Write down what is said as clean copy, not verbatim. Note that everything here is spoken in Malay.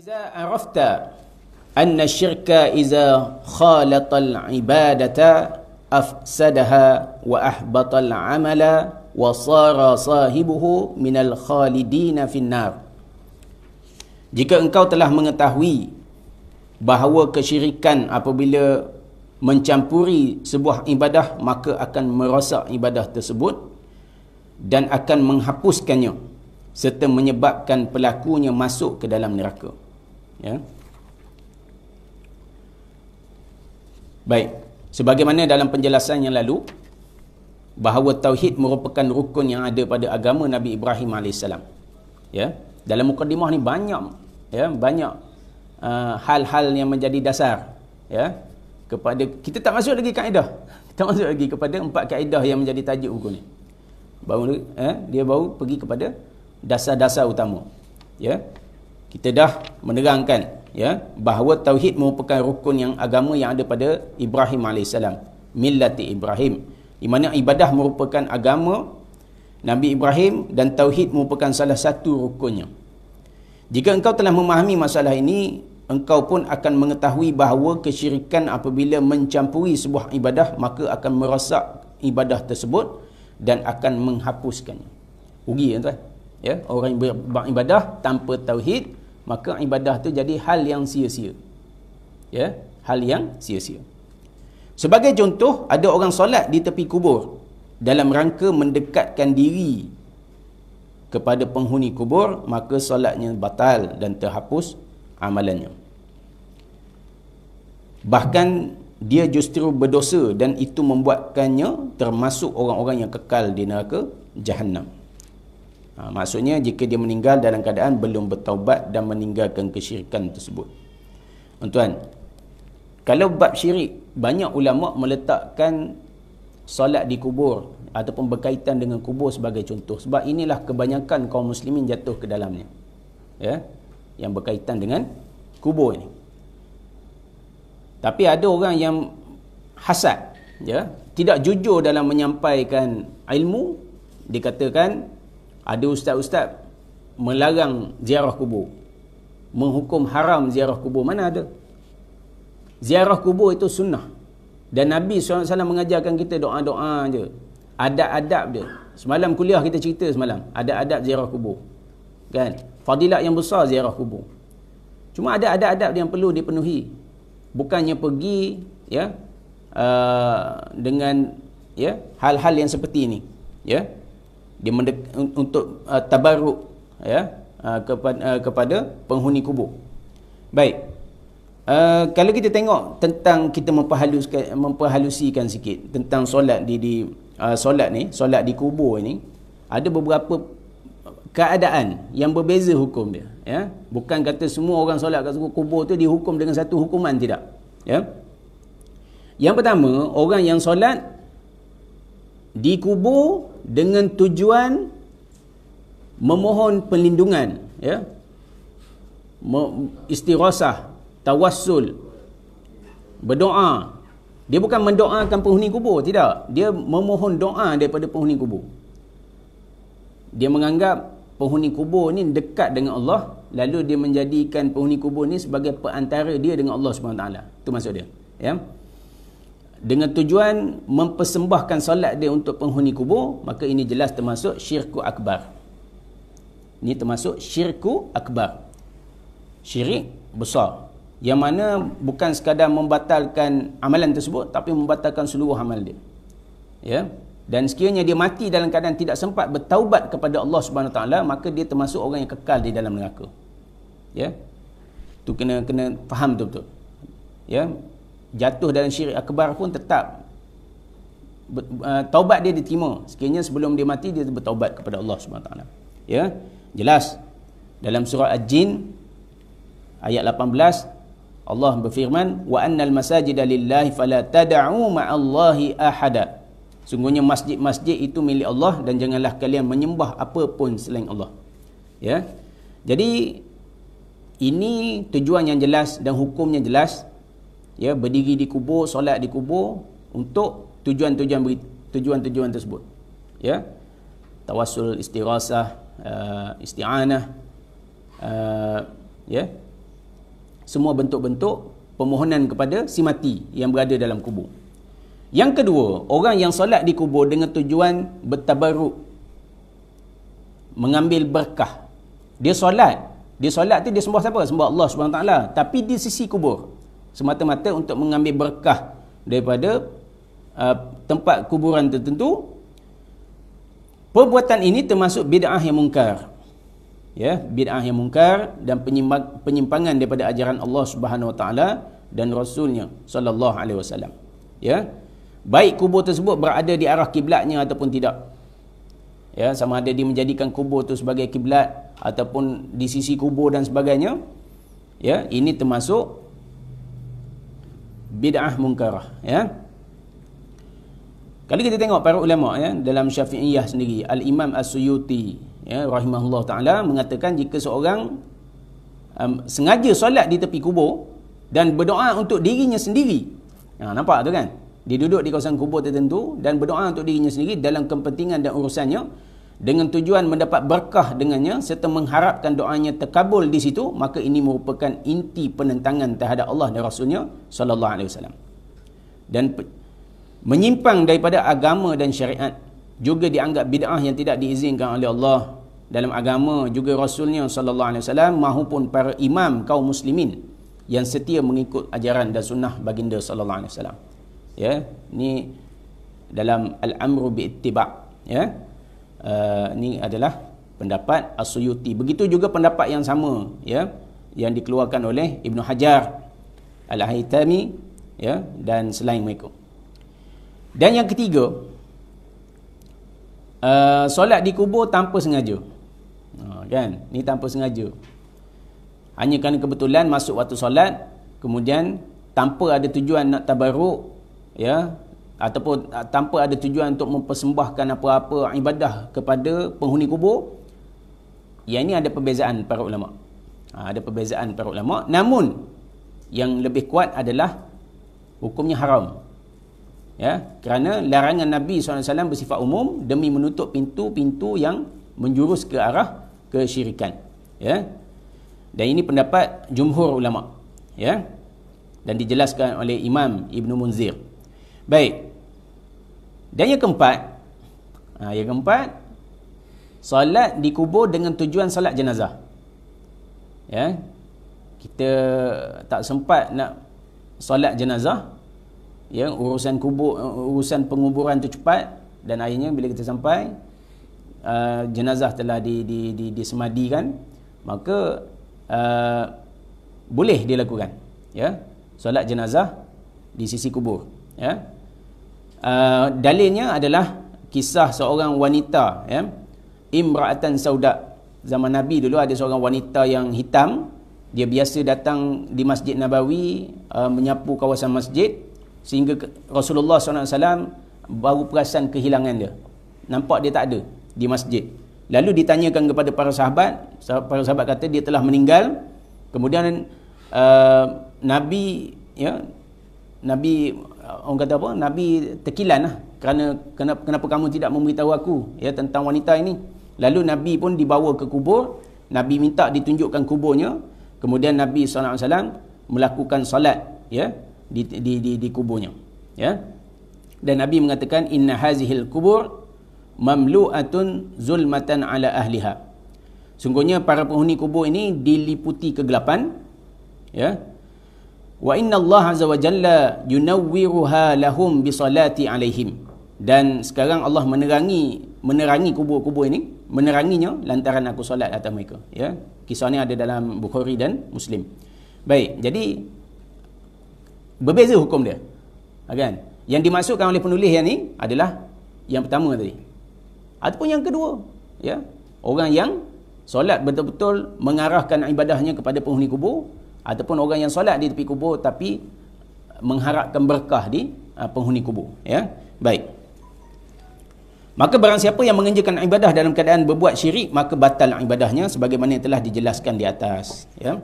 إذا عرفت أن الشرك إذا خالط العبادة أفسدها وأحبط العمل وصار صاحبه من الخالدين في النار. Jika engkau telah mengetahui bahawa kesyirikan apabila mencampuri sebuah ibadah, maka akan merosak ibadah tersebut dan akan menghapuskannya serta menyebabkan pelakunya masuk ke dalam neraka. Ya. Baik, sebagaimana dalam penjelasan yang lalu bahawa tauhid merupakan rukun yang ada pada agama Nabi Ibrahim AS. Ya, dalam mukadimah ni banyak hal-hal yang menjadi dasar, ya, kepada kita tak masuk lagi kaedah. Tak masuk lagi kepada 4 kaedah yang menjadi tajuk buku ni. Dia baru pergi kepada dasar-dasar utama. Ya. Kita dah menerangkan, ya, bahawa tauhid merupakan rukun yang agama yang ada pada Ibrahim AS, millati Ibrahim, di mana ibadah merupakan agama Nabi Ibrahim dan tauhid merupakan salah satu rukunnya. Jika engkau telah memahami masalah ini, engkau pun akan mengetahui bahawa kesyirikan apabila mencampuri sebuah ibadah, maka akan merosak ibadah tersebut dan akan menghapuskannya. Rugi, tuan. Ya, orang yang beribadah tanpa tauhid, maka ibadah tu jadi hal yang sia-sia. Ya, hal yang sia-sia. Sebagai contoh, ada orang solat di tepi kubur dalam rangka mendekatkan diri kepada penghuni kubur, maka solatnya batal dan terhapus amalannya. Bahkan dia justru berdosa dan itu membuatkannya termasuk orang-orang yang kekal di neraka Jahannam. Maksudnya jika dia meninggal dalam keadaan belum bertaubat dan meninggalkan kesyirikan tersebut. Tuan, kalau bab syirik, banyak ulama meletakkan solat di kubur ataupun berkaitan dengan kubur sebagai contoh. Sebab inilah kebanyakan kaum muslimin jatuh ke dalamnya. Ya, yang berkaitan dengan kubur ini. Tapi ada orang yang hasad, ya, tidak jujur dalam menyampaikan ilmu. Dikatakan ada ustaz-ustaz melarang ziarah kubur, menghukum haram ziarah kubur. Mana ada? Ziarah kubur itu sunnah. Dan Nabi SAW mengajarkan kita doa-doa je. Adab-adab dia. Semalam kuliah kita cerita semalam. Ada adab ziarah kubur. Kan? Fadilat yang besar ziarah kubur. Cuma ada adab-adab yang perlu dipenuhi. Bukannya pergi, ya, dengan, ya, hal-hal yang seperti ini. Ya. Dia untuk tabarruk, ya, kepada penghuni kubur. Baik. Kalau kita tengok tentang kita memperhalusikan sikit tentang solat solat di kubur ini, ada beberapa keadaan yang berbeza hukum dia, ya. Bukan kata semua orang solat kat kubur tu dihukum dengan satu hukuman, tidak, ya. Yang pertama, orang yang solat di kubur dengan tujuan memohon perlindungan, ya, istighasah, tawassul, berdoa. Dia bukan mendoakan penghuni kubur, tidak. Dia memohon doa daripada penghuni kubur. Dia menganggap penghuni kubur ni dekat dengan Allah, lalu dia menjadikan penghuni kubur ni sebagai perantara dia dengan Allah SWT. Itu maksud dia, ya. Dengan tujuan mempersembahkan solat dia untuk penghuni kubur, maka ini jelas termasuk syirku akbar. Ini termasuk syirku akbar. Syirik besar. Yang mana bukan sekadar membatalkan amalan tersebut, tapi membatalkan seluruh amal dia. Ya. Dan sekiranya dia mati dalam keadaan tidak sempat bertaubat kepada Allah SWT, maka dia termasuk orang yang kekal di dalam neraka. Ya. Tu kena faham betul-betul. Ya. Jatuh dalam syirik akbar pun tetap taubat dia diterima sekiranya sebelum dia mati dia bertaubat kepada Allah SWT. Ya, jelas dalam surah Al-Jin ayat 18 Allah berfirman, wa annal masajida lillahi fala tad'u ma'allahi ahada. Sungguhnya masjid-masjid itu milik Allah dan janganlah kalian menyembah apa pun selain Allah. Ya. Jadi ini tujuan yang jelas dan hukumnya jelas. Ya, berdiri di kubur, solat di kubur untuk tujuan-tujuan tersebut. Ya. Tawassul, istighasah, isti'anah, ya, semua bentuk-bentuk permohonan kepada si mati yang berada dalam kubur. Yang kedua, orang yang solat di kubur dengan tujuan bertabarruk, mengambil berkah. Dia solat tu dia sembah siapa? Sembah Allah SWT, tapi di sisi kubur, semata-mata untuk mengambil berkah daripada tempat kuburan tertentu. Perbuatan ini termasuk bid'ah yang mungkar. Ya, bid'ah yang mungkar dan penyimpangan daripada ajaran Allah Subhanahu Wa Taala dan Rasulnya sallallahu alaihi wasallam. Ya. Baik kubur tersebut berada di arah kiblatnya ataupun tidak. Ya, sama ada dia menjadikan kubur itu sebagai kiblat ataupun di sisi kubur dan sebagainya. Ya, ini termasuk bid'ah mungkarah, ya. Kalau kita tengok para ulama, ya, dalam Syafi'iyah sendiri, Al-Imam As-Suyuti, ya, rahimahullah ta'ala, mengatakan jika seorang sengaja solat di tepi kubur dan berdoa untuk dirinya sendiri, nampak tu kan, dia duduk di kawasan kubur tertentu dan berdoa untuk dirinya sendiri dalam kepentingan dan urusannya dengan tujuan mendapat berkah dengannya serta mengharapkan doanya terkabul di situ, maka ini merupakan inti penentangan terhadap Allah dan Rasulnya sallallahu alaihi wasallam. Dan menyimpang daripada agama dan syariat juga dianggap bid'ah yang tidak diizinkan oleh Allah dalam agama, juga Rasulnya sallallahu alaihi wasallam maupun para imam kaum muslimin yang setia mengikut ajaran dan sunnah baginda sallallahu alaihi wasallam. Ya, ni dalam Al-Amru bi-Ittiba', ya. Ni adalah pendapat As-Suyuti. Begitu juga pendapat yang sama, ya, yang dikeluarkan oleh Ibnu Hajar Al-Haytami, ya, dan selain mereka. Dan yang ketiga, solat di kubur tanpa sengaja. Kan? Ni tanpa sengaja. Hanya kerana kebetulan masuk waktu solat, kemudian tanpa ada tujuan nak tabarruk, ya, ataupun tanpa ada tujuan untuk mempersembahkan apa-apa ibadah kepada penghuni kubur. Yang ini ada perbezaan para ulama. Ada perbezaan para ulama. Namun yang lebih kuat adalah hukumnya haram. Ya, kerana larangan Nabi SAW bersifat umum demi menutup pintu-pintu yang menjurus ke arah kesyirikan. Ya. Dan ini pendapat jumhur ulama. Ya. Dan dijelaskan oleh Imam Ibn Munzir. Baik. Dan yang keempat, solat di kubur dengan tujuan solat jenazah. Ya. Kita tak sempat nak solat jenazah, ya, urusan kubur, urusan penguburan tu cepat, dan akhirnya bila kita sampai jenazah telah disemadikan, maka boleh dilakukan, ya, solat jenazah di sisi kubur, ya. Dalilnya adalah kisah seorang wanita, ya, imra'atan sauda. Zaman Nabi dulu ada seorang wanita yang hitam, dia biasa datang di Masjid Nabawi, menyapu kawasan masjid, sehingga Rasulullah SAW baru perasan kehilangan dia. Nampak dia tak ada di masjid. Lalu ditanyakan kepada para sahabat kata dia telah meninggal. Kemudian Nabi, ya, Nabi, orang kata apa? Nabi terkilan lah, kerana kenapa kamu tidak memberitahu aku, ya, tentang wanita ini. Lalu Nabi pun dibawa ke kubur. Nabi minta ditunjukkan kuburnya. Kemudian Nabi SAW melakukan salat, ya, di kuburnya, ya. Dan Nabi mengatakan inna hazihil kubur mamlu'atun zulmatan ala ahliha. Sungguhnya para penghuni kubur ini diliputi kegelapan, ya. Wa inna Allah azza wa jalla yunawwiruha lahum bi salati alaihim. Dan sekarang Allah menerangi kubur-kubur ini, meneranginya lantaran aku solat atas mereka, ya. Kisah ni ada dalam Bukhari dan Muslim. Baik, jadi berbeza hukum dia, kan? Yang dimaksudkan oleh penulis yang ni adalah yang pertama tadi, ataupun yang kedua, ya, orang yang solat betul-betul mengarahkan ibadahnya kepada penghuni kubur, ataupun orang yang solat di tepi kubur tapi mengharapkan berkah di penghuni kubur, ya. Baik, maka barang siapa yang mengerjakan ibadah dalam keadaan berbuat syirik, maka batal ibadahnya sebagaimana yang telah dijelaskan di atas, ya.